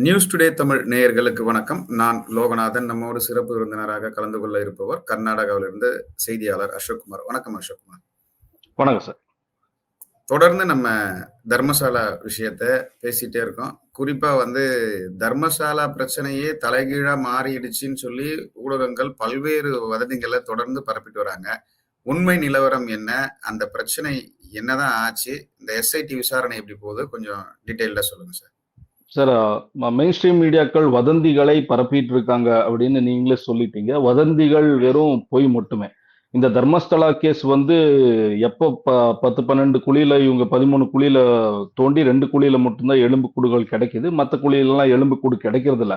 News today Tamil நேயர்களுக்கு வணக்கம். நான் லோகநாதன். நம்மோடு சிறப்பு விருந்தினராக கலந்து கொள்ள இருப்பவர் கர்நாடகாவிலிருந்து செய்தியாளர் அசோக்குமார். வணக்கம் அசோக்குமார். வணக்கம் சார். தொடர்ந்து நம்ம தர்மசாலா விஷயத்த பேசிட்டே இருக்கோம். குறிப்பா தர்மசாலா பிரச்சனையே தலைகீழா மாறிடுச்சுன்னு சொல்லி ஊடகங்கள் பல்வேறு வதந்திகளை தொடர்ந்து பரப்பிட்டு வராங்க. உண்மை நிலவரம் என்ன? அந்த பிரச்சனை என்னதான் ஆச்சு? இந்த எஸ்ஐடி விசாரணை எப்படி போகுது? கொஞ்சம் டீட்டெயில்டா சொல்லுங்க சார். சார், மெயின் ஸ்ட்ரீம் மீடியாக்கள் வதந்திகளை பரப்பிட்டு இருக்காங்க அப்படின்னு நீங்களே சொல்லிட்டீங்க. வதந்திகள் வெறும் பொய் மட்டுமே. இந்த தர்மஸ்தலா கேஸ் எப்போ 10-12 குழியில இவங்க 13 குழியில தோண்டி 2 குழியில மட்டும்தான் எலும்பு கூடுகள் கிடைக்குது. மற்ற குழியிலாம் எலும்பு கூடு கிடைக்கிறதுல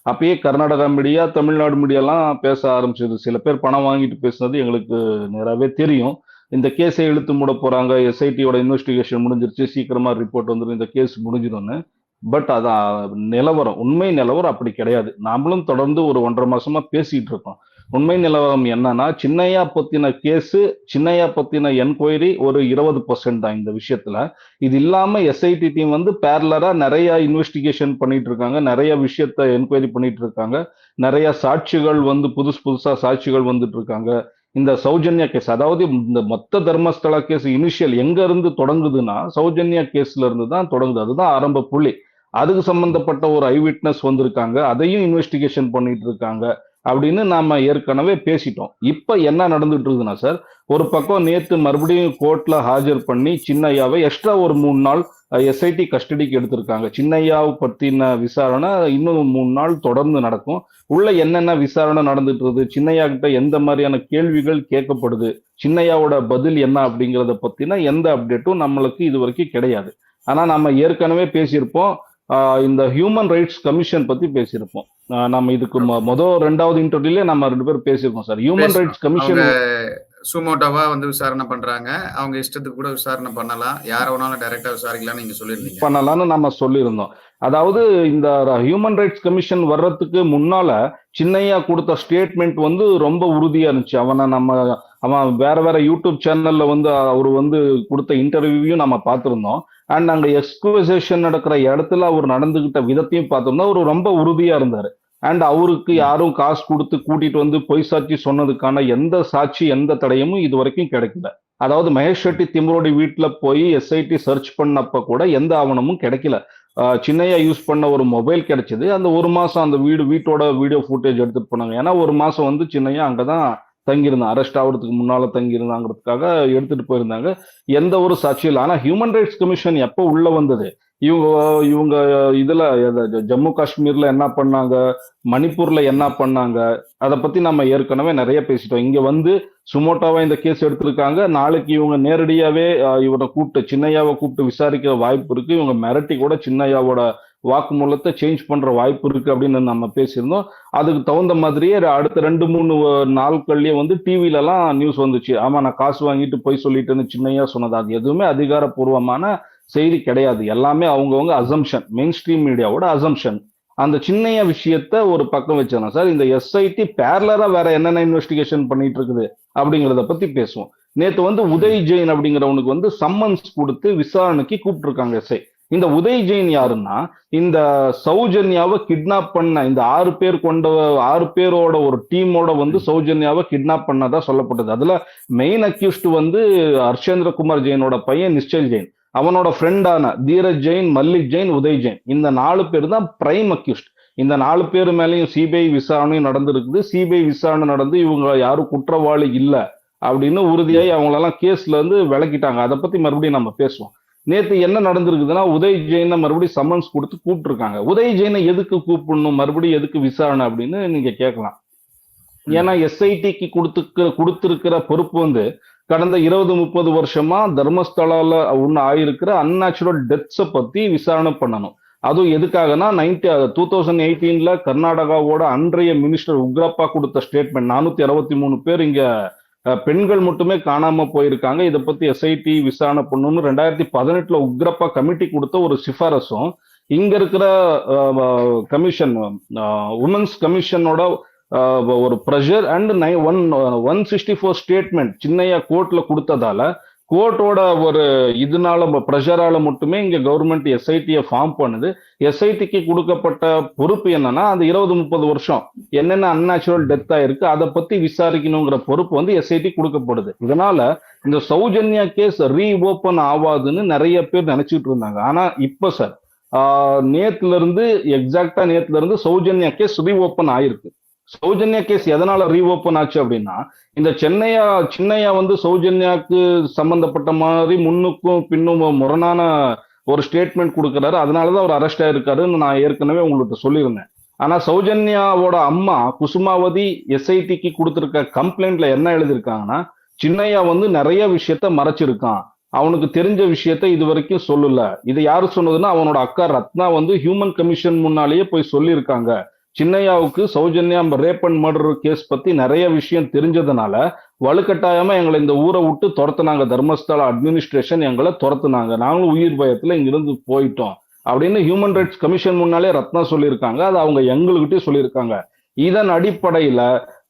அப்பயே கர்நாடகா மீடியா, தமிழ்நாடு மீடியாலாம் பேச ஆரம்பிச்சது. சில பேர் பணம் வாங்கிட்டு பேசுனது எங்களுக்கு நேராவே தெரியும். இந்த கேஸை இழுத்து மூட போறாங்க, எஸ்ஐடியோட இன்வெஸ்டிகேஷன் முடிஞ்சிருச்சு, சீக்கிரமா ரிப்போர்ட் வந்துடும், இந்த கேஸ் முடிஞ்சிடும்னு. பட் அதான் நிலவரம், உண்மை நிலவரம் அப்படி கிடையாது. நாமளும் தொடர்ந்து ஒரு 1.5 மாசமா பேசிட்டு இருக்கோம். உண்மை நிலவரம் என்னன்னா, சின்னையா பத்தின கேஸ், சின்னையா பத்தின என்கொயரி ஒரு 20% தான் இந்த விஷயத்துல. இது இல்லாம எஸ்ஐடி டீம் பேரலரா நிறைய இன்வெஸ்டிகேஷன் பண்ணிட்டு இருக்காங்க, நிறைய விஷயத்த என்கொயரி பண்ணிட்டு இருக்காங்க, நிறைய சாட்சிகள் புதுசா சாட்சிகள் வந்துட்டு இருக்காங்க. இந்த சௌஜன்யா கேஸ், அதாவது இந்த மொத்த தர்மஸ்தலா கேஸ் இனிஷியல் எங்க இருந்து தொடங்குதுன்னா சௌஜன்யா கேஸ்ல இருந்து தான் தொடங்குது. அதுதான் ஆரம்ப புள்ளி. அதுக்கு சம்பந்தப்பட்ட ஒரு ஐ விட்னஸ் வந்திருக்காங்க, அதையும் இன்வெஸ்டிகேஷன் பண்ணிட்டு இருக்காங்க அப்படின்னு நாம ஏற்கனவே பேசிட்டோம். இப்ப என்ன நடந்துட்டு இருக்குதுன்னா சார், ஒரு பக்கம் நேத்து மறுபடியும் கோர்ட்ல ஆஜர் பண்ணி சின்னையாவை எக்ஸ்ட்ரா ஒரு 3 நாள் எஸ்ஐடி கஸ்டடிக்கு எடுத்திருக்காங்க. சின்னையாவை பத்தின விசாரணை இன்னும் 3 நாள் தொடர்ந்து நடக்கும். உள்ள என்னென்ன விசாரணை நடந்துட்டு இருக்குது, சின்னையா கிட்ட எந்த மாதிரியான கேள்விகள் கேட்கப்படுது, சின்னையாவோட பதில் என்ன அப்படிங்கிறத பத்தின எந்த அப்டேட்டும் நம்மளுக்கு இது வரைக்கும் கிடையாது. ஆனா நம்ம ஏற்கனவே பேசியிருப்போம், இந்த ஹியூமன் ரைட்ஸ் கமிஷன் பத்தி பேசியிருப்போம். நம்ம இதுக்கு ரெண்டாவது இன்டர்வியூல நம்ம 2 பேரும் பேசியிருக்கோம் சார். ஹியூமன் ரைட்ஸ் கமிஷன் சுமோட்டோவா விசாரணை பண்றாங்க, அவங்க இஷ்டத்துக்கு கூட விசாரணை பண்ணலாம், யார வேணாலும் டைரக்டா விசாரிக்கலாம் நீங்க சொல்லிருந்தீங்க. பண்ணலாம்னு நம்ம சொல்லியிருந்தோம். அதாவது இந்த ஹியூமன் ரைட்ஸ் கமிஷன் வர்றதுக்கு முன்னால சின்னையா கொடுத்த ஸ்டேட்மெண்ட் ரொம்ப உறுதியா இருந்துச்சு. அவன் வேற யூடியூப் சேனல்ல அவரு கொடுத்த இன்டர்வியூவையும் நம்ம பார்த்திருந்தோம். அண்ட் அங்க எக்ஸ்குவசேஷன் நடக்கிற இடத்துல அவர் நடந்துகிட்ட விதத்தையும் பார்த்தோம்னா அவரு ரொம்ப உறுதியா இருந்தாரு. அண்ட் அவருக்கு யாரும் காசு கொடுத்து கூட்டிட்டு பொய் சாட்சி சொன்னதுக்கான எந்த சாட்சி, எந்த தடயமும் இது வரைக்கும் கிடைக்கல. அதாவது மகேஷ் ஷெட்டி திமுரோடி வீட்டுல போய் எஸ்ஐடி சர்ச் பண்ணப்ப கூட எந்த ஆவணமும் கிடைக்கல. சின்னையா யூஸ் பண்ண ஒரு மொபைல் கிடைச்சது. அந்த 1 மாசம் அந்த வீட்டோட வீடியோ ஃபுட்டேஜ் எடுத்துட்டு போனாங்க. ஏன்னா 1 மாசம் சின்னையா அங்கதான் தங்கியிருந்தான், அரெஸ்ட் ஆகுறதுக்கு முன்னால தங்கியிருந்தாங்கிறதுக்காக எடுத்துட்டு போயிருந்தாங்க. எந்த ஒரு சாட்சியும் இல்லை. ஆனா ஹியூமன் ரைட்ஸ் கமிஷன் எப்போ உள்ள வந்தது, இவங்க இதுல ஜம்மு காஷ்மீர்ல என்ன பண்ணாங்க, மணிப்பூர்ல என்ன பண்ணாங்க, அதை பத்தி நம்ம ஏற்கனவே நிறைய பேசிட்டோம். இங்க சுமோட்டோவா இந்த கேஸ் எடுத்திருக்காங்க. நாளைக்கு இவங்க நேரடியாவே இவரை கூப்பிட்டு சின்னையாவை கூப்பிட்டு விசாரிக்கிற வாய்ப்பு இருக்கு. இவங்க மிரட்டி கூட சின்னையாவோட வாக்குமூலத்தை சேஞ்ச் பண்ற வாய்ப்பு இருக்கு அப்படின்னு நம்ம பேசியிருந்தோம். அதுக்கு தகுந்த மாதிரியே அடுத்த 2-3 நாட்கள்லயே டிவில எல்லாம் நியூஸ் வந்துச்சு. ஆமா, நான் காசு வாங்கிட்டு போய் சொல்லிட்டேன்னு சின்னையா சொன்னது. அது எதுவுமே அதிகாரப்பூர்வமான செய்தி கிடையாது. எல்லாமே அவங்கவுங்க அசம்ஷன், மெயின் ஸ்ட்ரீம் மீடியாவோட அசம்ஷன். அந்த சின்னையா விஷயத்த ஒரு பக்கம் வச்சோம் சார். இந்த எஸ்ஐடி பேரலரா வேற என்னென்ன இன்வெஸ்டிகேஷன் பண்ணிட்டு இருக்குது அப்படிங்கிறத பத்தி பேசுவோம். நேத்து உதய் ஜெயின் அப்படிங்கிறவனுக்கு சம்மன்ஸ் கொடுத்து விசாரணைக்கு கூப்பிட்டு இருக்காங்க எஸ்ஐ. இந்த உதய் ஜெயின் யாருன்னா, இந்த சௌஜன்யாவை கிட்னாப் பண்ண இந்த 6 பேர் கொண்ட 6 பேரோட ஒரு டீமோட சௌஜன்யாவை கிட்னாப் பண்ணதா சொல்லப்பட்டது. அதுல மெயின் அக்யூஸ்ட் ஹர்ஷேந்திர குமார் ஜெயினோட பையன் நிச்சல் ஜெயின், அவனோட ஃப்ரெண்டான தீரஜ் ஜெயின், மல்லிக் ஜெயின், உதய் ஜெயின், இந்த 4 பேர் தான் பிரைம் அக்யூஸ்ட். இந்த 4 பேர் மேலேயும் சிபிஐ விசாரணையும் நடந்திருக்குது. சிபிஐ விசாரணை நடந்து இவங்க யாரும் குற்றவாளி இல்லை அப்படின்னு உறுதியாகி அவங்களெல்லாம் கேஸ்ல விலக்கிட்டாங்க. அதை பத்தி மறுபடியும் நம்ம பேசுவோம். நேத்து என்ன நடந்திருக்குதுன்னா, உதய் ஜெயினை மறுபடியும் சம்மன்ஸ் கொடுத்து கூப்பிட்டு இருக்காங்க. உதய் ஜெயினை எதுக்கு கூப்பிடணும், மறுபடியும் எதுக்கு விசாரணை அப்படின்னு நீங்க கேட்கலாம். ஏன்னா எஸ்ஐடிக்கு கொடுத்திருக்கிற பொறுப்பு கடந்த 20-30 வருஷமா தர்மஸ்தலால ஆயிருக்கிற அன்நேச்சுரல் டெத்ஸை பத்தி விசாரணை பண்ணணும். அதுவும் எதுக்காகனா 2018 கர்நாடகாவோட அன்றைய மினிஸ்டர் உக்ரப்பா கொடுத்த ஸ்டேட்மெண்ட், 463 பேர் இங்க பெண்கள் மட்டுமே காணாம போயிருக்காங்க, இதை பத்தி எஸ்ஐடி விசாரணை பண்ணணும்னு 2018 உக்ரப்பா கமிட்டி கொடுத்த ஒரு சிபாரசும் இங்க இருக்கிற கமிஷன், உமன்ஸ் கமிஷனோட ஒரு ப்ரெஷர் அண்ட் 164 ஸ்டேட்மெண்ட் சின்னையா கோர்ட்ல கொடுத்ததால கோர்ட்டோட ஒரு இதனால ப்ரெஷரால மட்டுமே இங்க கவர்மெண்ட் எஸ்ஐடியை ஃபார்ம் பண்ணுது. எஸ்ஐடிக்கு கொடுக்கப்பட்ட பொறுப்பு என்னன்னா, அந்த 20-30 வருஷம் என்னென்ன அன்நேச்சுரல் டெத் ஆயிருக்கு அதை பத்தி விசாரிக்கணுங்கிற பொறுப்பு வந்து எஸ்ஐடி கொடுக்கப்படுது. இதனால இந்த சௌஜன்யா கேஸ் ரீஓபன் ஆவாதுன்னு நிறைய பேர் நினைச்சிட்டு இருந்தாங்க. ஆனா இப்ப சார் நேத்துல இருந்து எக்ஸாக்டா நேத்துல இருந்து சௌஜன்யா கேஸ் ரீஓபன் ஆயிருக்கு. சௌஜன்யா கேஸ் எதனால ரீஓபன் ஆச்சு அப்படின்னா, இந்த சின்னையா வந்து சௌஜன்யாக்கு சம்பந்தப்பட்ட மாதிரி முன்னுக்கும் பின்னும் முரணான ஒரு ஸ்டேட்மெண்ட் கொடுக்கறாரு. அதனாலதான் அவர் அரெஸ்ட் ஆயிருக்காருன்னு நான் ஏற்கனவே உங்களுக்கு சொல்லியிருந்தேன். ஆனா சௌஜன்யாவோட அம்மா குசுமாவதி எஸ்ஐடிக்கு கொடுத்திருக்க கம்ப்ளைண்ட்ல என்ன எழுதியிருக்காங்கன்னா, சின்னையா வந்து நிறைய விஷயத்த மறைச்சிருக்கான், அவனுக்கு தெரிஞ்ச விஷயத்த இது வரைக்கும் சொல்லல. இது யாரு சொன்னதுன்னா, அவனோட அக்கா ரத்னா வந்து ஹியூமன் கமிஷன் முன்னாலேயே போய் சொல்லியிருக்காங்க. சின்னையாவுக்கு Sowjanya rape and murder case பத்தி நிறைய விஷயம் தெரிஞ்சதுனால வலுக்கட்டாயமா எங்களை இந்த ஊரை விட்டு துரத்துனாங்க. தர்மஸ்தலா அட்மினிஸ்ட்ரேஷன் எங்களை துரத்துனாங்க, நாங்களும் உயிர் பயத்துல இங்கிருந்து போயிட்டோம் அப்படின்னு ஹியூமன் ரைட்ஸ் கமிஷன் முன்னாலே ரத்னா சொல்லியிருக்காங்க. அது அவங்க எங்ககிட்டயே சொல்லியிருக்காங்க. இதன் அடிப்படையில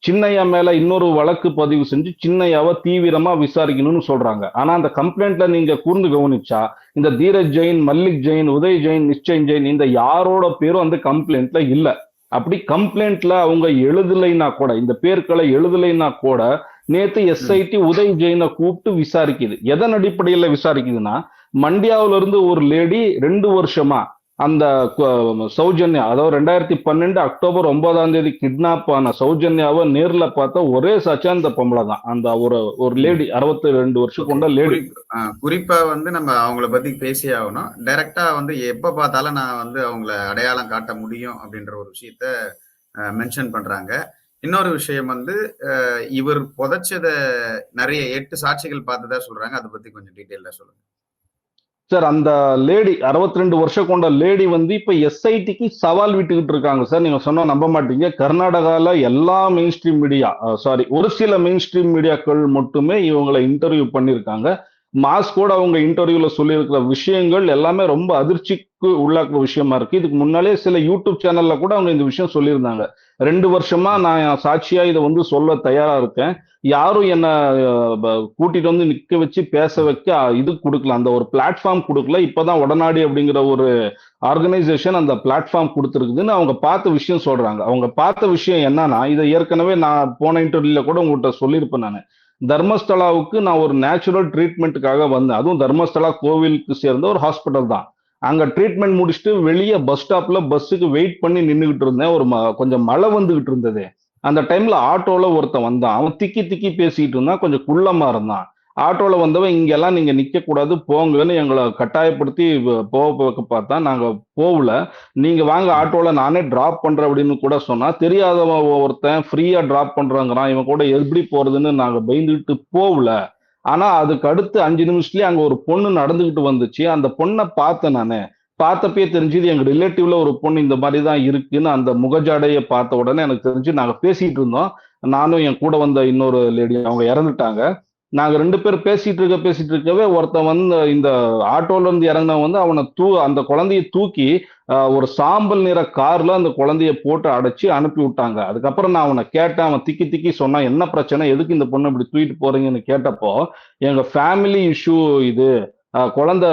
சின்னையா மேல இன்னொரு வழக்கு பதிவு செஞ்சு சின்னையாவை தீவிரமா விசாரிக்கணும்னு சொல்றாங்க. ஆனா அந்த கம்ப்ளைண்ட்ல நீங்க கூர்ந்து கவனிச்சா, இந்த தீரஜ் ஜெயின், மல்லிக் ஜெயின், உதய் ஜெயின், நிச்சய் ஜெயின் இந்த யாரோட பேரும் அந்த கம்ப்ளைண்ட்ல இல்ல. அப்படி கம்ப்ளைண்ட்ல அவங்க எழுதலைன்னா கூட, இந்த பேர்களை எழுதலைன்னா கூட, நேத்து எஸ்ஐடி உதய் ஜெயினை கூப்பிட்டு விசாரிக்குது. எதன் அடிப்படையில விசாரிக்குதுன்னா, மண்டியாவில இருந்து ஒரு லேடி 2 வருஷமா அந்த சௌஜன்யா, அதாவது 2012 அக்டோபர் 9 கிட்னாப் ஆன சௌஜன்யாவை நேர்ல பார்த்த ஒரே சாட்சியா அந்த பொம்பளை தான். அந்த ஒரு லேடி 62 வருஷம் கொண்ட லேடி. குறிப்பா வந்து நம்ம அவங்கள பத்தி பேசி ஆகணும். டைரக்டா வந்து எப்ப பார்த்தாலும் நான் வந்து அவங்கள அடையாளம் காட்ட முடியும் அப்படின்ற ஒரு விஷயத்த மென்ஷன் பண்றாங்க. இன்னொரு விஷயம் வந்து இவர் புதைச்சத நிறைய 8 சாட்சிகள் பார்த்ததா சொல்றாங்க. அதை பத்தி கொஞ்சம் டீட்டெயிலா சொல்லுங்க சார். அந்த லேடி 62 வருஷம் கொண்ட லேடி வந்து இப்ப எஸ்ஐடிக்கு சவால் விட்டுக்கிட்டு இருக்காங்க சார். நீங்க சொன்னா நம்ப மாட்டீங்க. கர்நாடகால எல்லா மெயின் ஸ்ட்ரீம் மீடியா, ஒரு சில மெயின் ஸ்ட்ரீம் மீடியாக்கள் மட்டுமே இவங்களை இன்டர்வியூ பண்ணிருக்காங்க. மாஸ்கோட அவங்க இன்டர்வியூல சொல்லியிருக்கிற விஷயங்கள் எல்லாமே ரொம்ப அதிர்ச்சிக்கு உள்ளாக்குற விஷயமா இருக்கு. இதுக்கு முன்னாலே சில யூடியூப் சேனல்ல கூட அவங்க இந்த விஷயம் சொல்லியிருந்தாங்க. 2 வருஷமா நான் சாட்சியா இதை வந்து சொல்ல தயாரா இருக்கேன், யாரும் என்ன கூட்டிட்டு வந்து நிக்க வச்சு பேச வைக்க இது கொடுக்கல, அந்த ஒரு பிளாட்ஃபார்ம் கொடுக்கல. இப்பதான் உடனாடி அப்படிங்கிற ஒரு ஆர்கனைசேஷன் அந்த பிளாட்ஃபார்ம் கொடுத்துருக்குதுன்னு அவங்க பார்த்த விஷயம் சொல்றாங்க. அவங்க பார்த்த விஷயம் என்னன்னா, இதை ஏற்கனவே நான் போன இன்டர்வியூல கூட உங்கள்கிட்ட சொல்லியிருப்பேன். நான் தர்மஸ்தலாவுக்கு நான் ஒரு நேச்சுரல் ட்ரீட்மெண்ட்டுக்காக வந்தேன். அதுவும் தர்மஸ்தலா கோவிலுக்கு சேர்ந்த ஒரு ஹாஸ்பிட்டல் தான். அங்க ட்ரீட்மெண்ட் முடிச்சுட்டு வெளியே பஸ் ஸ்டாப்ல பஸ்ஸுக்கு வெயிட் பண்ணி நின்றுகிட்டு இருந்தேன். கொஞ்சம் மழை வந்துகிட்டு இருந்தது. அந்த டைம்ல ஆட்டோல ஒருத்தன் வந்தான். அவன் திக்கி திக்கி பேசிட்டு இருந்தான், கொஞ்சம் குள்ளமா இருந்தான். ஆட்டோல வந்தவன், இங்கெல்லாம் நீங்க நிக்க கூடாது போங்கன்னு எங்களை கட்டாயப்படுத்தி போக பார்த்தா நாங்க போகல. நீங்க வாங்க ஆட்டோல நானே டிராப் பண்றேன் அப்படின்னு கூட சொன்னா. தெரியாதவன் ஒருத்தன் ஃப்ரீயா டிராப் பண்றாங்கிறான், இவன் கூட எப்படி போறதுன்னு நாங்க பயந்துட்டு போகல. ஆனா அதுக்கு அடுத்து 5 நிமிஷத்துலயே அங்க ஒரு பொண்ணு நடந்துகிட்டு வந்துச்சு. அந்த பொண்ணை பார்த்தேன் நானு. பார்த்தப்பயே தெரிஞ்சது எங்க ரிலேட்டிவ்ல ஒரு பொண்ணு இந்த மாதிரி தான் இருக்குன்னு. அந்த முகஜாடையை பார்த்த உடனே எனக்கு தெரிஞ்சு நாங்க பேசிட்டு இருந்தோம். நானும் என் கூட வந்த இன்னொரு லேடி, அவங்க இறந்துட்டாங்க. நாங்க 2 பேர் பேசிட்டு இருக்கவே ஒருத்தன் வந்து இந்த ஆட்டோல இருந்து இறங்கின வந்து அவனை அந்த குழந்தைய தூக்கி ஒரு சாம்பல் நிற கார்ல அந்த குழந்தைய போட்டு அடைச்சு அனுப்பி விட்டாங்க. அதுக்கப்புறம் நான் அவனை கேட்டேன். அவன் திக்கி திக்கி சொன்னான், என்ன பிரச்சனை, எதுக்கு இந்த பொண்ணு இப்படி தூக்கிட்டு போறீங்கன்னு கேட்டப்போ, எங்க ஃபேமிலி இஷ்யூ இது, குழந்தை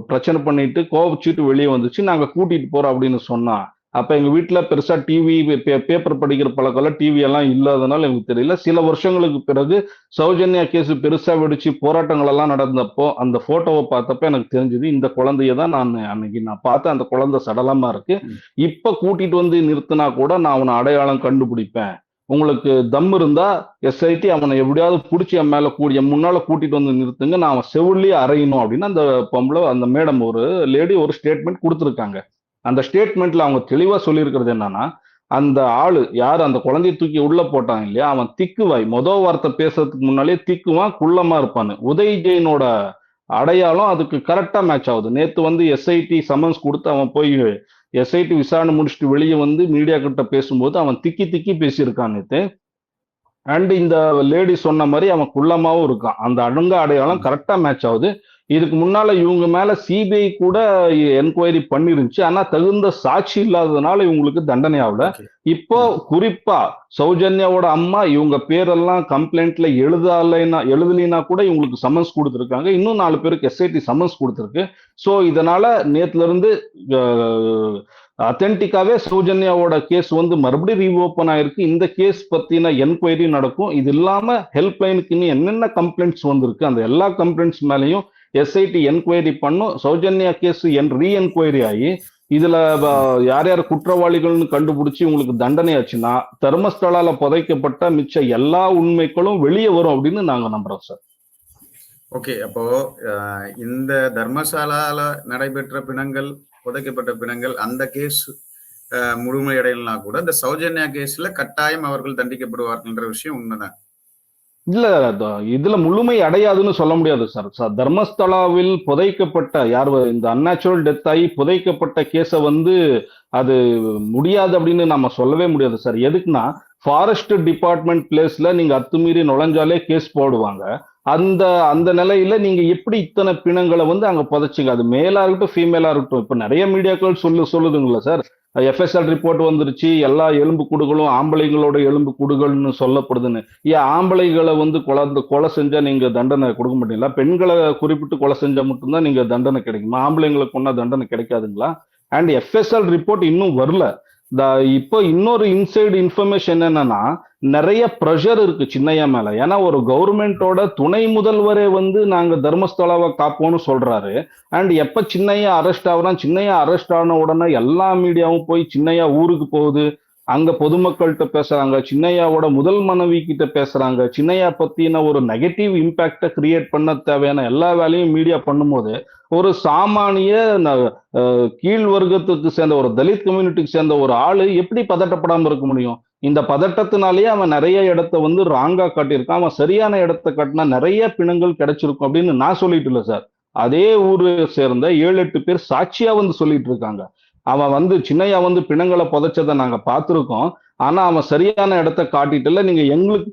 பிரச்சனை பண்ணிட்டு கோவிச்சுட்டு வெளியே வந்துச்சு, நாங்க கூட்டிட்டு போறோம் அப்படின்னு சொன்னான். அப்ப எங்க வீட்டுல பெருசா டிவி, பேப்பர் படிக்கிற பழக்கம், டிவி எல்லாம் இல்லாதனால எனக்கு தெரியல. சில வருஷங்களுக்கு பிறகு சௌஜன்யா கேஸ் பெருசா வெடிச்சு போராட்டங்கள் எல்லாம் நடந்தப்போ அந்த போட்டோவை பார்த்தப்ப எனக்கு தெரிஞ்சது, இந்த குழந்தைய தான் அன்னைக்கு நான் பார்த்தேன். அந்த குழந்தை சடலமா இருக்கு. இப்ப கூட்டிட்டு வந்து நிறுத்தினா கூட நான் அவனை அடையாளம் கண்டுபிடிப்பேன். உங்களுக்கு தம் இருந்தா எஸ்ஐடி அவனை எப்படியாவது பிடிச்சி என் மேல என் முன்னால கூட்டிட்டு வந்து நிறுத்துங்க, நான் அவன் செவிலியே அறையணும் அப்படின்னு அந்த பொம்பளை, அந்த மேடம், ஒரு லேடி ஒரு ஸ்டேட்மெண்ட் கொடுத்துருக்காங்க. அந்த ஸ்டேட்மெண்ட்ல அவங்க தெளிவா சொல்லியிருக்கிறது என்னன்னா, அந்த ஆளு யாரு அந்த குழந்தைய தூக்கி உள்ள போட்டாங்க இல்லையா, அவன் திக்குவாய். வார்த்தை பேசுறதுக்கு முன்னாலே திக்குவான், குள்ளமா இருப்பான்னு. உதய் ஜெயினோட அடையாளம் அதுக்கு கரெக்டா மேட்ச் ஆகுது. நேத்து வந்து எஸ்ஐடி சமன்ஸ் கொடுத்து அவன் போய் எஸ்ஐடி விசாரணை முடிச்சுட்டு வெளியே வந்து மீடியா கிட்ட பேசும்போது அவன் திக்கி திக்கி பேசியிருக்கான் நேத்து. அண்ட் இந்த லேடி சொன்ன மாதிரி அவன் குள்ளமாவும் இருக்கான். அந்த அடங்க அடையாளம் கரெக்டா மேட்ச் ஆகுது. இதுக்கு முன்னால இவங்க மேல சிபிஐ கூட என்கொயரி பண்ணிருந்துச்சு. ஆனா தகுந்த சாட்சி இல்லாததுனால இவங்களுக்கு தண்டனை ஆகல. ஓகே. இப்போ ம். குறிப்பா சௌஜன்யாவோட அம்மா இவங்க பேரெல்லாம் கம்ப்ளைண்ட்ல எழுதலைனா கூட இவங்களுக்கு சம்மன்ஸ் கொடுத்திருக்காங்க. இன்னும் 4 பேருக்கு எஸ்ஐடி சம்மன்ஸ் கொடுத்திருக்கு. சோ இதனால நேத்துல இருந்து அத்தென்டிக்காவே சௌஜன்யாவோட கேஸ் வந்து மறுபடியும் ரீஓபன் ஆயிருக்கு. இந்த கேஸ் பத்தின என்கொயரி நடக்கும். இது இல்லாம ஹெல்ப்லைனுக்கு இன்னும் என்னென்ன கம்ப்ளைண்ட்ஸ் வந்திருக்கு அந்த எல்லா கம்ப்ளைண்ட்ஸ் மேலயும் எஸ்ஐடி என்கொயரி பண்ணும். சௌஜன்யா கேஸ் ரீ என்கொயரி ஆகி இதுல யார் யார் குற்றவாளிகள்னு கண்டுபிடிச்சு உங்களுக்கு தண்டனை ஆச்சுன்னா தர்மஸ்தலால புதைக்கப்பட்ட மிச்ச எல்லா உண்மைகளும் வெளியே வரும் அப்படின்னு நாங்க நம்புறோம் சார். ஓகே. அப்போ இந்த தர்மசாலால நடைபெற்ற பிணங்கள், புதைக்கப்பட்ட பிணங்கள் அந்த கேஸ் முழுமையடையலனா கூட இந்த சௌஜன்யா கேஸ்ல கட்டாயம் அவர்கள் தண்டிக்கப்படுவார்கள்ன்ற விஷயம் உண்மைதான். இல்ல இதுல முழுமை அடையாதுன்னு சொல்ல முடியாது சார். தர்மஸ்தலாவில் புதைக்கப்பட்ட இந்த அன்நேச்சுரல் டெத் ஆகி புதைக்கப்பட்ட கேஸ வந்து அது முடியாது அப்படின்னு நம்ம சொல்லவே முடியாது சார். எதுக்குன்னா ஃபாரஸ்ட் டிபார்ட்மெண்ட் பிளேஸ்ல நீங்க அத்துமீறி நுழைஞ்சாலே கேஸ் போடுவாங்க. அந்த அந்த நிலையில நீங்க எப்படி இத்தனை பிணங்களை வந்து அங்க புதைச்சிங்க? அது மேலா இருக்கட்டும் ஃபீமேலா இருக்கட்டும். இப்ப நிறைய மீடியாக்கள் சொல்லுதுங்களா சார், எஃப்எஸ்எல் ரிப்போர்ட் வந்துருச்சு, எல்லா எலும்பு கூடுகளும் ஆம்பளைங்களோட எலும்பு கூடுகள்னு சொல்லப்படுதுன்னு. ஏன் ஆம்பளைகளை வந்து கொலை செஞ்சா நீங்க தண்டனை கொடுக்க மாட்டீங்களா? பெண்களை குறிப்பிட்டு கொலை செஞ்சா மட்டும்தான் நீங்க தண்டனை கிடைக்குமா? ஆம்பளைங்களுக்கு ஒன்னா தண்டனை கிடைக்காதுங்களா? அண்ட் எஃப்எஸ்எல் ரிப்போர்ட் இன்னும் வரல. இப்போ இன்னொரு இன்சைடு இன்ஃபர்மேஷன் என்னன்னா, நிறைய ப்ரெஷர் இருக்கு சின்னையா மேல. ஏன்னா ஒரு கவர்மெண்டோட துணை முதல்வரே வந்து நாங்க தர்மஸ்தலாவை காப்போம்னு சொல்றாரு. அண்ட் எப்ப சின்னையா அரெஸ்ட் ஆகுறான், சின்னையா அரெஸ்ட் ஆன உடனே எல்லா மீடியாவும் போய் சின்னையா ஊருக்கு போகுது, அங்க பொதுமக்கள்கிட்ட பேசுறாங்க, சின்னையாவோட முதல் மனைவி கிட்ட பேசுறாங்க, சின்னையா பத்தின ஒரு நெகட்டிவ் இம்பாக்ட கிரியேட் பண்ண தேவையான எல்லா வேலையும் மீடியா பண்ணும்போது ஒரு சாமானிய கீழ் வர்க்கத்துக்கு சேர்ந்த ஒரு தலித் கம்யூனிட்டிக்கு சேர்ந்த ஒரு ஆளு எப்படி பதட்டப்படாம இருக்க முடியும்? இந்த பதட்டத்தினாலேயே அவன் நிறைய இடத்த வந்து ராங்கா காட்டியிருக்கான். அவன் சரியான இடத்த காட்டினா நிறைய பிணங்கள் கிடைச்சிருக்கும் அப்படின்னு நான் சொல்லிட்டு இல்ல சார். அதே ஊரை சேர்ந்த 7-8 பேர் சாட்சியா வந்து சொல்லிட்டு இருக்காங்க. அவன் வந்து சின்னையா வந்து பிணங்களை புதைச்சதை நாங்க பார்த்திருக்கோம். ஆனா அவன் சரியான இடத்த காட்டிட்டு இல்ல, நீங்க எங்களுக்கு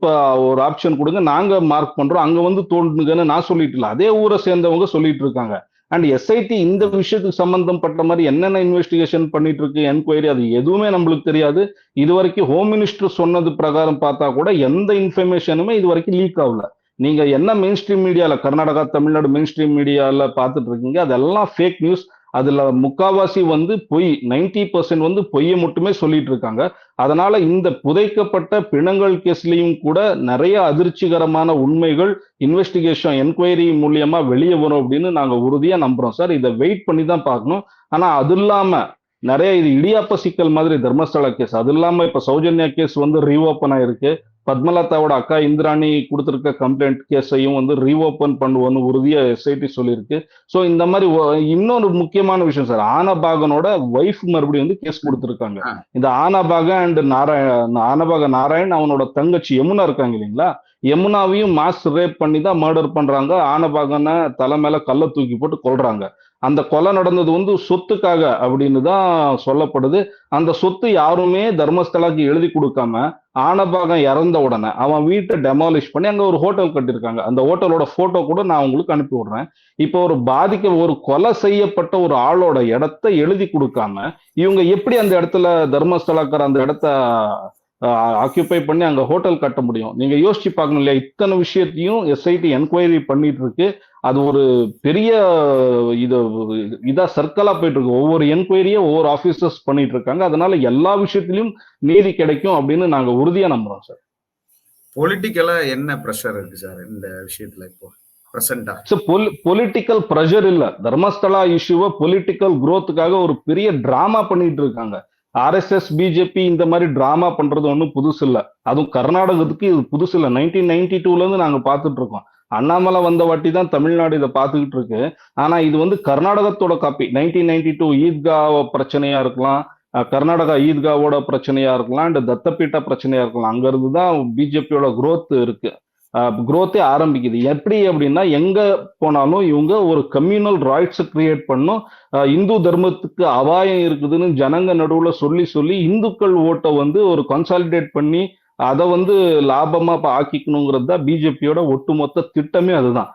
ஒரு ஆப்ஷன் கொடுங்க, நாங்க மார்க் பண்றோம், அங்க வந்து தோண்டுங்கன்னு நான் சொல்லிட்டு இல்ல, அதே ஊரை சேர்ந்தவங்க சொல்லிட்டு இருக்காங்க. அண்ட் எஸ்ஐடி இந்த விஷயத்துக்கு சம்பந்தப்பட்ட மாதிரி என்னென்ன இன்வெஸ்டிகேஷன் பண்ணிட்டு இருக்கு, என்கொயரி, அது எதுவுமே நம்மளுக்கு தெரியாது. இது வரைக்கும் ஹோம் மினிஸ்டர் சொன்னது பிரகாரம் பார்த்தா கூட எந்த இன்ஃபர்மேஷனுமே இது வரைக்கும் லீக் ஆகல. நீங்க என்ன மெயின் ஸ்ட்ரீம் மீடியால கர்நாடகா தமிழ்நாடு மெயின் ஸ்ட்ரீம் மீடியால பார்த்துட்டு இருக்கீங்க, அதெல்லாம் ஃபேக் நியூஸ். அதுல முக்காவாசி வந்து பொய், 90% வந்து பொய்யை மட்டுமே சொல்லிட்டு இருக்காங்க. அதனால இந்த புதைக்கப்பட்ட பிணங்கள் கேஸ்லயும் கூட நிறைய அதிர்ச்சிகரமான உண்மைகள் இன்வெஸ்டிகேஷன் என்கொயரி மூலியமா வெளியே வரும் அப்படின்னு நாங்க உறுதியா நம்புறோம் சார். இதை வெயிட் பண்ணி தான் பார்க்கணும். ஆனா அது இல்லாம நிறைய இது இடியாப்ப சிக்கல் மாதிரி தர்மஸ்தலா கேஸ், அது இல்லாம இப்ப சௌஜன்யா கேஸ் வந்து ரீஓபன் ஆயிருக்கு. பத்மலதாவோட அக்கா இந்திராணி கொடுத்திருக்க கம்ப்ளைண்ட் கேஸையும் வந்து ரீஓபன் பண்ணுவோம்னு உறுதியா எஸ்ஐடி சொல்லியிருக்கு. ஸோ இந்த மாதிரி இன்னொரு முக்கியமான விஷயம் சார், ஆனபாகனோட ஒய்ஃப் மறுபடியும் வந்து கேஸ் கொடுத்திருக்காங்க. இந்த ஆனபாக அண்ட் ஆனபாக நாராயண் அவனோட தங்கச்சி யமுனா இருக்காங்க இல்லைங்களா, யமுனாவையும் மாஸ் ரேப் பண்ணி தான் மர்டர் பண்றாங்க. ஆனபாகனை தலை மேல கல்லை தூக்கி போட்டு கொல்றாங்க. அந்த கொலை நடந்தது வந்து சொத்துக்காக அப்படின்னு தான் சொல்லப்படுது. அந்த சொத்து யாருமே தர்மஸ்தலாக்கு எழுதி கொடுக்காம ஆனபாகம் இறந்த உடனே அவன் வீட்டை டெமாலிஷ் பண்ணி அங்க ஒரு ஹோட்டல் கட்டியிருக்காங்க. அந்த ஹோட்டலோட போட்டோ கூட நான் உங்களுக்கு அனுப்பி விடுறேன். இப்போ ஒரு கொலை செய்யப்பட்ட ஒரு ஆளோட இடத்த எழுதி கொடுக்காம இவங்க எப்படி அந்த இடத்துல தர்மஸ்தலாக்கிற அந்த இடத்த ஆக்கியூபை பண்ணி அங்க ஹோட்டல் கட்ட முடியும்? நீங்க யோசிச்சு பார்க்கணும் இல்லையா? இத்தனை விஷயத்தையும் எஸ்ஐடி என்கொயரி பண்ணிட்டு இருக்கு. அது ஒரு பெரிய இதா சர்க்கிளா போயிட்டு இருக்கு. ஒவ்வொரு என்கொயரியை ஒவ்வொரு ஆபீசர்ஸ் பண்ணிட்டு இருக்காங்க. அதனால எல்லா விஷயத்திலும் நீதி கிடைக்கும் அப்படின்னு நாங்க உறுதியா நம்புறோம் சார். பொலிட்டிக்கலா என்ன பிரஷர் இருக்கு சார் இந்த விஷயத்துல இப்போ பிரசன்டா? பொலிட்டிக்கல் பிரஷர் இல்ல, தர்மஸ்தலா இஷ்யூவை பொலிட்டிக்கல் குரோத்துக்காக ஒரு பெரிய டிராமா பண்ணிட்டு இருக்காங்க. ஆர்எஸ்எஸ் பிஜேபி இந்த மாதிரி டிராமா பண்றது ஒன்றும் புதுசு இல்ல. அதுவும் கர்நாடகத்துக்கு இது புதுசு இல்ல. 1992ல இருந்து நாங்க பார்த்துட்டு இருக்கோம். அண்ணாமலை வந்த வாட்டி தான் தமிழ்நாடு இதை பார்த்துக்கிட்டு இருக்கு. ஆனா இது வந்து கர்நாடகத்தோட காப்பி. 1992 ஈத்கா பிரச்சனையா இருக்கலாம், கர்நாடகா ஈத்காவோட பிரச்சனையா இருக்கலாம், அண்ட் தத்தப்பீட்டா பிரச்சனையா இருக்கலாம். அங்க இருந்து தான் பிஜேபியோட குரோத் இருக்கு, குரோத்தே ஆரம்பிக்குது. எப்படி அப்படின்னா எங்க போனாலும் இவங்க ஒரு கம்யூனல் ரைட்ஸ் கிரியேட் பண்ணும். இந்து தர்மத்துக்கு அபாயம் இருக்குதுன்னு ஜனங்க நடுவுல சொல்லி சொல்லி இந்துக்கள் ஓட்டை வந்து ஒரு கன்சாலிடேட் பண்ணி அதை வந்து லாபமா ஆக்கிக்கணுங்கிறது தான் பிஜேபியோட ஒட்டுமொத்த திட்டமே அதுதான்.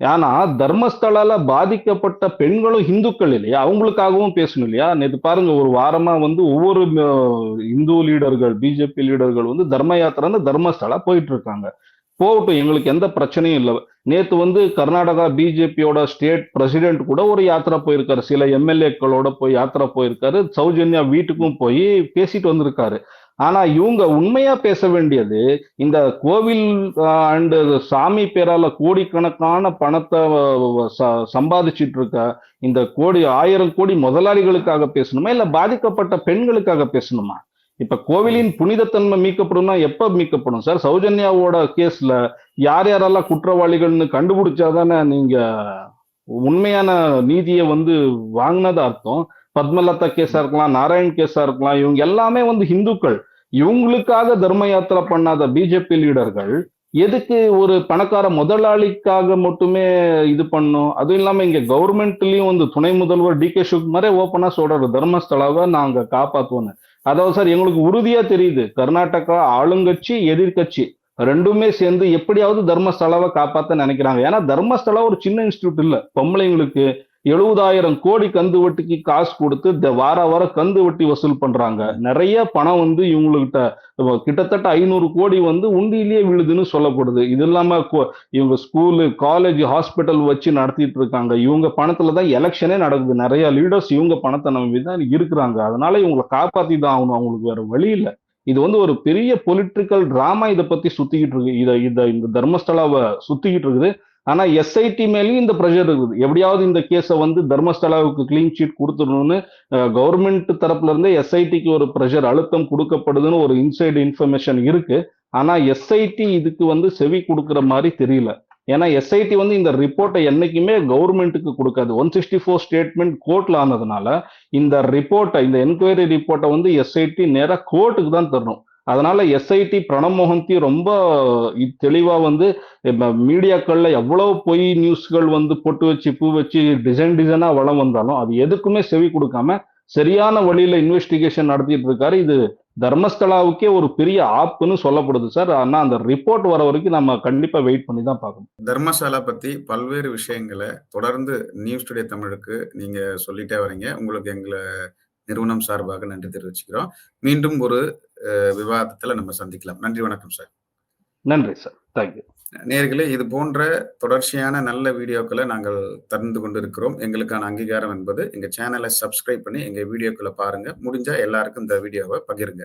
ஏன்னா தர்மஸ்தலால பாதிக்கப்பட்ட பெண்களும் இந்துக்கள் இல்லையா, அவங்களுக்காகவும் பேசணும் இல்லையா. நேத்து பாருங்க, ஒரு வாரமா வந்து ஒவ்வொரு இந்து லீடர்கள், பிஜேபி லீடர்கள் வந்து தர்ம யாத்திரை தர்மஸ்தலா போயிட்டு இருக்காங்க. போகட்டும், எங்களுக்கு எந்த பிரச்சனையும் இல்லை. நேத்து வந்து கர்நாடகா பிஜேபியோட ஸ்டேட் பிரசிடென்ட் கூட ஒரு யாத்திரை போயிருக்காரு, சில எம்எல்ஏக்களோட போய் யாத்திரை போயிருக்காரு, சௌஜன்யா வீட்டுக்கும் போய் பேசிட்டு வந்திருக்காரு. ஆனா இவங்க உண்மையா பேச வேண்டியது இந்த கோவில் அண்ட் சாமி பேரால கோடிக்கணக்கான பணத்தை சம்பாதிச்சிட்டு இருக்க இந்த 1000 கோடி முதலாளிகளுக்காக பேசணுமா, இல்ல பாதிக்கப்பட்ட பெண்களுக்காக பேசணுமா? இப்ப கோவிலின் புனிதத்தன்மை மீட்கப்படும்னா எப்ப மீட்கப்படும் சார்? சௌஜன்யாவோட கேஸ்ல யார் யாரெல்லாம் குற்றவாளிகள்னு கண்டுபிடிச்சாதானே நீங்க உண்மையான நீதியை வந்து வாங்கினதா அர்த்தம். பத்மலதா கேஸா இருக்கலாம், நாராயண் கேஸா இருக்கலாம், இவங்க எல்லாமே வந்து இந்துக்கள். இவங்களுக்காக தர்ம யாத்திரை பண்ணாத பிஜேபி லீடர்கள் எதுக்கு ஒரு பணக்கார முதலாளிக்காக மட்டுமே இது பண்ணும்? அதுவும் இல்லாம இங்க கவர்மெண்ட்லயும் வந்து துணை முதல்வர் டி.கே. சிவகுமாரே ஓப்பனா சொல்றாரு, தர்மஸ்தலாவை நாங்க காப்பாத்துவோன்னு. அதாவது சார், எங்களுக்கு உறுதியா தெரியுது, கர்நாடகா ஆளுங்கட்சி எதிர்கட்சி ரெண்டுமே சேர்ந்து எப்படியாவது தர்மஸ்தலாவை காப்பாத்த நினைக்கிறாங்க. ஏன்னா தர்மஸ்தலா ஒரு சின்ன இன்ஸ்டியூட் இல்ல. பொம்பளைங்களுக்கு 70,000 கோடி கந்து வட்டிக்கு காசு கொடுத்து வார வாரம் கந்து வட்டி வசூல் பண்றாங்க. நிறைய பணம் வந்து இவங்ககிட்ட கிட்டத்தட்ட 500 கோடி வந்து உண்டியிலேயே விழுதுன்னு சொல்லப்படுது. இது இல்லாம இவங்க ஸ்கூலு, காலேஜ், ஹாஸ்பிட்டல் வச்சு நடத்திட்டு இருக்காங்க. இவங்க பணத்துல தான் எலெக்ஷனே நடக்குது. நிறைய லீடர்ஸ் இவங்க பணத்தை நம்பி தான் இருக்கிறாங்க. அதனால இவங்களை காப்பாத்தி தான் ஆகணும், அவங்களுக்கு வேற வழி இல்லை. இது வந்து ஒரு பெரிய பொலிட்டிக்கல் டிராமா இதை பத்தி சுத்திக்கிட்டு இருக்கு. இந்த தர்மஸ்தலாவை சுத்திக்கிட்டு இருக்குது. ஆனா எஸ்ஐடி மேலேயும் இந்த ப்ரெஷர் இருக்குது. எப்படியாவது இந்த கேஸை வந்து தர்மஸ்தலாவுக்கு கிளீன் சீட் கொடுத்துடணும்னு கவர்மெண்ட் தரப்புல இருந்தே எஸ்ஐடிக்கு ஒரு ப்ரெஷர், அழுத்தம் கொடுக்கப்படுதுன்னு ஒரு இன்சைடு இன்ஃபர்மேஷன் இருக்கு. ஆனா எஸ்ஐடி இதுக்கு வந்து செவி கொடுக்குற மாதிரி தெரியல. ஏன்னா எஸ்ஐடி வந்து இந்த ரிப்போர்ட்டை என்னைக்குமே கவர்மெண்ட்டுக்கு கொடுக்காது. 164 ஸ்டேட்மெண்ட் கோர்ட்ல ஆனதுனால இந்த ரிப்போர்ட்டை, இந்த என்கொயரி ரிப்போர்ட்டை வந்து எஸ்ஐடி நேரா கோர்ட்டுக்கு தான் தரணும். அதனால எஸ்ஐடி பிரணப் மொஹந்தி ரொம்ப தெளிவா வந்து மீடியாக்கள்ல எவ்வளவு பொய் நியூஸ்கள் வந்து பொட்டு வச்சு பூ வச்சு டிசைனா வளம் வந்தாலும் அது எதுக்குமே செவி கொடுக்காம சரியான வழியில இன்வெஸ்டிகேஷன் நடத்திட்டு இருக்காரு. இது தர்மஸ்தலாவுக்கே ஒரு பெரிய ஆப்புன்னு சொல்லப்படுது சார். ஆனா அந்த ரிப்போர்ட் வர வரைக்கும் நம்ம கண்டிப்பா வெயிட் பண்ணி தான் பார்க்கணும். தர்மசாலா பத்தி பல்வேறு விஷயங்களை தொடர்ந்து நியூஸ் டுடே தமிழுக்கு நீங்க சொல்லிட்டே வரீங்க. உங்களுக்கு எங்களை நிறுவனம் சார்பாக நன்றி தெரிவிச்சுக்கிறோம். மீண்டும் ஒரு விவாதத்துல நம்ம சந்திக்கலாம். நன்றி, வணக்கம் சார். நன்றி சார், தேங்க்யூ. நேயர்களே, இது போன்ற தொடர்ச்சியான நல்ல வீடியோக்களை நாங்கள் தந்து கொண்டிருக்கிறோம். எங்களுக்கான அங்கீகாரம் என்பது எங்க சேனலை சப்ஸ்கிரைப் பண்ணி எங்க வீடியோக்களை பாருங்க. முடிஞ்சா எல்லாருக்கும் இந்த வீடியோவை பகிருங்க.